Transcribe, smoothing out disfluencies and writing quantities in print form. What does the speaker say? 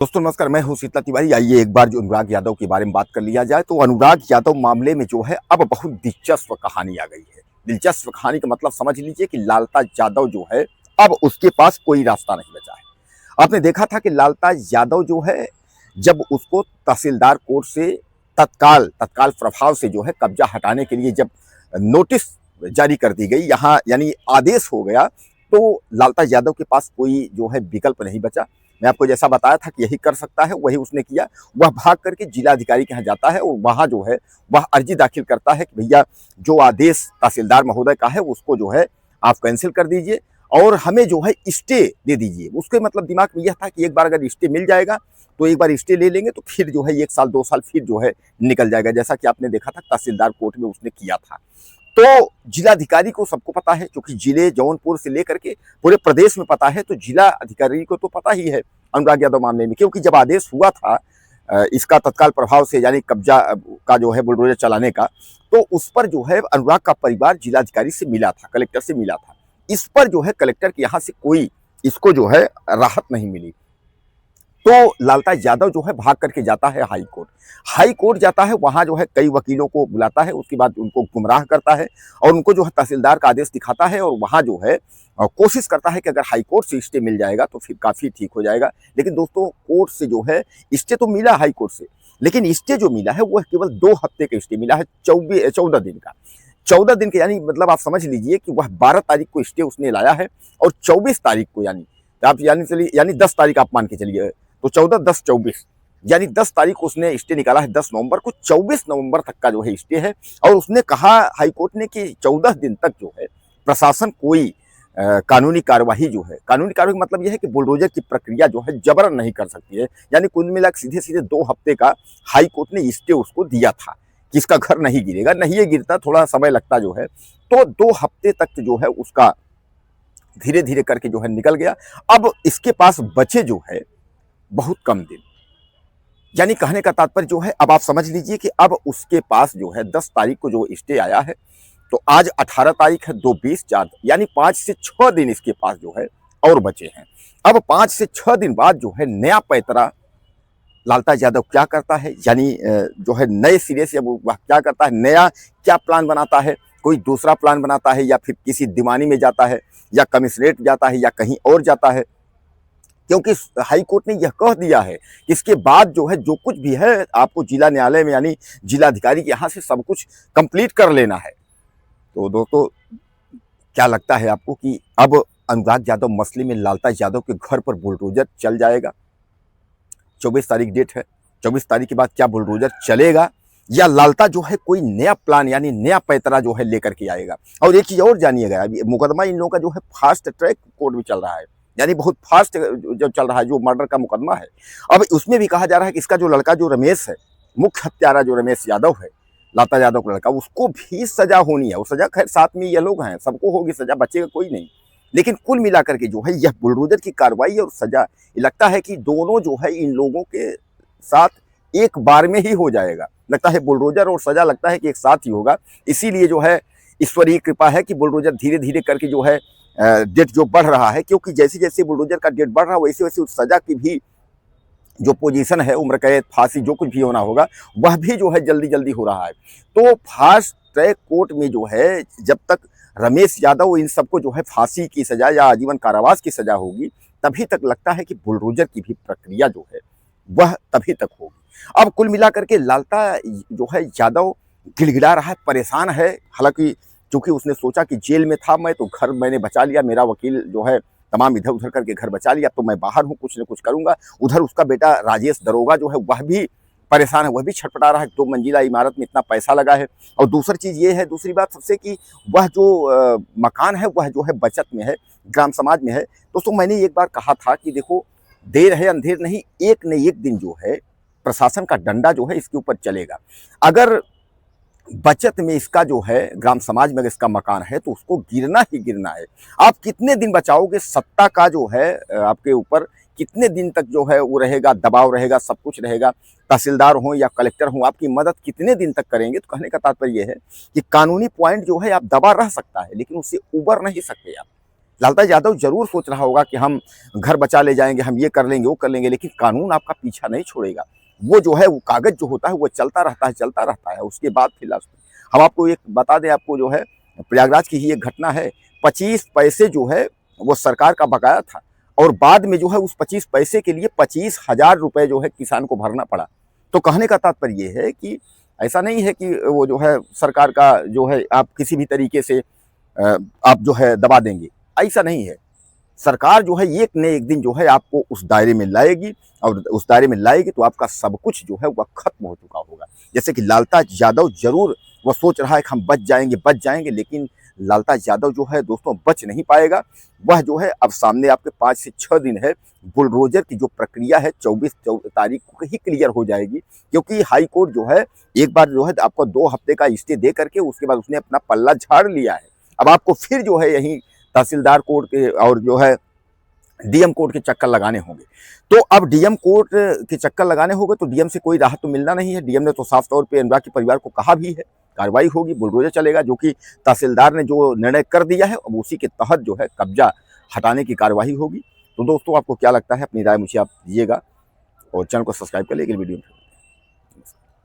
दोस्तों नमस्कार, मैं हूं शीतला तिवारी। आइए एक बार जो अनुराग यादव के बारे में बात कर लिया जाए। तो अनुराग यादव मामले में जो है अब बहुत दिलचस्प कहानी आ गई है। दिलचस्प कहानी का मतलब समझ लीजिए कि लालता यादव जो है अब उसके पास कोई रास्ता नहीं बचा है। आपने देखा था कि लालता यादव जो है जब उसको तहसीलदार कोर्ट से तत्काल तत्काल प्रभाव से जो है कब्जा हटाने के लिए जब नोटिस जारी कर दी गई, यहाँ यानी आदेश हो गया, तो लालता यादव के पास कोई जो है विकल्प नहीं बचा। मैं आपको जैसा बताया था कि यही कर सकता है, वही उसने किया। वह भाग करके जिलाधिकारी के यहाँ जाता है और वहाँ जो है वह अर्जी दाखिल करता है कि भैया जो आदेश तहसीलदार महोदय का है उसको जो है आप कैंसिल कर दीजिए और हमें जो है स्टे दे दीजिए। उसके मतलब दिमाग में यह था कि एक बार अगर स्टे मिल जाएगा तो एक बार स्टे ले लेंगे तो फिर जो है 1 साल 2 साल फिर जो है निकल जाएगा, जैसा कि आपने देखा था तहसीलदार कोर्ट में उसने किया था। तो जिलाधिकारी को सबको पता है, क्योंकि जिले जौनपुर से लेकर के पूरे प्रदेश में पता है, तो जिला अधिकारी को तो पता ही है अनुराग यादव मामले में। क्योंकि जब आदेश हुआ था इसका तत्काल प्रभाव से यानी कब्जा का जो है बुलडोजर चलाने का, तो उस पर जो है अनुराग का परिवार जिलाधिकारी से मिला था, कलेक्टर से मिला था। इस पर जो है कलेक्टर के यहाँ से कोई इसको जो है राहत नहीं मिली। तो लालता यादव जो है भाग करके जाता है हाई कोर्ट। हाई कोर्ट जाता है, वहाँ जो है कई वकीलों को बुलाता है, उसके बाद उनको गुमराह करता है और उनको जो है तहसीलदार का आदेश दिखाता है और वहाँ जो है कोशिश करता है कि अगर हाई कोर्ट से स्टे मिल जाएगा तो फिर काफ़ी ठीक हो जाएगा। लेकिन दोस्तों कोर्ट से जो है स्टे तो मिला हाई कोर्ट से, लेकिन स्टे जो मिला है वह केवल 2 हफ्ते का स्टे मिला है, 14 दिन का। 14 दिन के यानी मतलब आप समझ लीजिए कि वह 12 तारीख को स्टे उसने लाया है और 24 तारीख को यानी आप यानी चलिए यानी 10 तारीख आप मान के चलिए, तो 14 10 24 यानी 10 तारीख को उसने स्टे निकाला है। 10 नवंबर को 24 नवंबर तक का जो है स्टे है और उसने कहा हाईकोर्ट ने कि 14 दिन तक जो है प्रशासन कोई कानूनी कार्यवाही जो है, कानूनी कार्यवाही मतलब यह है कि बुलडोजर की प्रक्रिया जो है जबरन नहीं कर सकती है। यानी कुल मिलाकर सीधे सीधे 2 हफ्ते का हाई कोर्ट ने स्टे उसको दिया था कि इसका घर नहीं गिरेगा, नहीं ये गिरता, थोड़ा समय लगता जो है। तो 2 हफ्ते तक जो है उसका धीरे धीरे करके जो है निकल गया। अब इसके पास बचे जो है बहुत कम दिन, यानी कहने का तात्पर्य जो है अब आप समझ लीजिए कि अब उसके पास जो है 10 तारीख को जो स्टे आया है, तो आज 18 तारीख है, 2 20 4 यानी 5 से 6 दिन इसके पास जो है और बचे हैं। अब 5 से 6 दिन बाद जो है नया पैतरा लालता यादव क्या करता है, यानी जो है नए सिरे से वह क्या करता है, नया क्या प्लान बनाता है, कोई दूसरा प्लान बनाता है या फिर किसी दीवानी में जाता है या कमिश्नरेट जाता है या कहीं और जाता है। क्योंकि हाई कोर्ट ने यह कह दिया है कि इसके बाद जो है जो कुछ भी है आपको जिला न्यायालय में यानी जिलाधिकारी के यहाँ से सब कुछ कंप्लीट कर लेना है। तो दोस्तों क्या लगता है आपको कि अब अनुराग यादव मसले में लालता यादव के घर पर बुलडोजर चल जाएगा? 24 तारीख डेट है, 24 तारीख के बाद क्या बुलडोजर चलेगा या लालता जो है कोई नया प्लान यानी नया पैतरा जो है लेकर के आएगा? और एक चीज और जानिएगा, अभी मुकदमा इन लोगों का जो है फास्ट ट्रैक कोर्ट में चल रहा है, यानी बहुत फास्ट जो चल रहा है, जो मर्डर का मुकदमा है। अब उसमें भी कहा जा रहा है कि इसका जो लड़का जो रमेश है, मुख्य हत्यारा जो रमेश यादव है, लाता यादव का लड़का, उसको भी सजा होनी है। वो सजा खैर साथ में ये लोग हैं, सबको होगी सजा, बचेगा कोई नहीं। लेकिन कुल मिलाकर के जो है यह बुलडोजर की कार्रवाई और सजा लगता है कि दोनों जो है इन लोगों के साथ एक बार में ही हो जाएगा। लगता है बुलडोजर और सजा लगता है कि एक साथ ही होगा। इसीलिए जो है ईश्वरीय कृपा है कि बुलडोजर धीरे धीरे करके जो है डेट जो बढ़ रहा है, क्योंकि जैसे जैसे बुलडोजर का डेट बढ़ रहा है वैसे वैसे उस सजा की भी जो पोजीशन है, उम्र कैद फांसी जो कुछ भी होना होगा वह भी जो है जल्दी जल्दी हो रहा है। तो फास्ट ट्रैक कोर्ट में जो है जब तक रमेश यादव इन सबको जो है फांसी की सजा या आजीवन कारावास की सजा होगी, तभी तक लगता है कि बुलडोजर की भी प्रक्रिया जो है वह तभी तक होगी। अब कुल मिलाकर के लालता जो है यादव गिड़गिड़ा रहा है, परेशान है। हालांकि चूंकि उसने सोचा कि जेल में था मैं, तो घर मैंने बचा लिया, मेरा वकील जो है तमाम इधर उधर करके घर बचा लिया, तो मैं बाहर हूँ, कुछ न कुछ करूंगा। उधर उसका बेटा राजेश दरोगा जो है वह भी परेशान है, वह भी छटपटा रहा है। 2 मंजिला इमारत में इतना पैसा लगा है। और दूसरी चीज़ ये है, दूसरी बात सबसे कि वह जो मकान है वह जो है बचत में है, ग्राम समाज में है। दोस्तों मैंने एक बार कहा था कि देखो देर है अंधेर नहीं, एक न एक दिन जो है प्रशासन का डंडा जो है इसके ऊपर चलेगा। अगर बचत में इसका जो है ग्राम समाज में अगर इसका मकान है तो उसको गिरना ही गिरना है। आप कितने दिन बचाओगे? सत्ता का जो है आपके ऊपर कितने दिन तक जो है वो रहेगा, दबाव रहेगा, सब कुछ रहेगा। तहसीलदार हो या कलेक्टर हो, आपकी मदद कितने दिन तक करेंगे? तो कहने का तात्पर्य यह है कि कानूनी पॉइंट जो है आप दबा रह सकता है, लेकिन उससे उबर नहीं सकते आप। लालता यादव जरूर सोच रहा होगा कि हम घर बचा ले जाएंगे, हम ये कर लेंगे, वो कर लेंगे, लेकिन कानून आपका पीछा नहीं छोड़ेगा। वो जो है वो कागज जो होता है वो चलता रहता है, चलता रहता है। उसके बाद फिर हम आपको एक बता दें, आपको जो है प्रयागराज की ही एक घटना है। 25 पैसे जो है वो सरकार का बकाया था, और बाद में जो है उस 25 पैसे के लिए 25,000 रुपए जो है किसान को भरना पड़ा। तो कहने का तात्पर्य ये है कि ऐसा नहीं है कि वो जो है सरकार का जो है आप किसी भी तरीके से आप जो है दबा देंगे, ऐसा नहीं है। सरकार जो है एक न एक दिन जो है आपको उस दायरे में लाएगी, और उस दायरे में लाएगी तो आपका सब कुछ जो है वह खत्म हो चुका होगा। जैसे कि लालता यादव जरूर वो सोच रहा है कि हम बच जाएंगे, लेकिन लालता यादव जो है दोस्तों बच नहीं पाएगा। वह जो है अब सामने आपके 5 से 6 दिन है। बुलडोजर की जो प्रक्रिया है 24 तारीख को ही क्लियर हो जाएगी, क्योंकि हाई कोर्ट जो है एक बार जो है आपको 2 हफ्ते का स्टे दे करके उसके बाद उसने अपना पल्ला झाड़ लिया है। अब आपको फिर जो है यही तहसीलदार कोर्ट के और जो है डीएम कोर्ट के चक्कर लगाने होंगे। तो अब डीएम कोर्ट के चक्कर लगाने होंगे तो डीएम से कोई राहत तो मिलना नहीं है। डीएम ने तो साफ तौर पे अनुराग के परिवार को कहा भी है कार्रवाई होगी, बुलडोजर चलेगा, जो कि तहसीलदार ने जो निर्णय कर दिया है अब उसी के तहत जो है कब्जा हटाने की कार्रवाई होगी। तो दोस्तों आपको क्या लगता है, अपनी राय मुझे आप दीजिएगा, और चैनल को सब्सक्राइब कर लीजिए वीडियो में।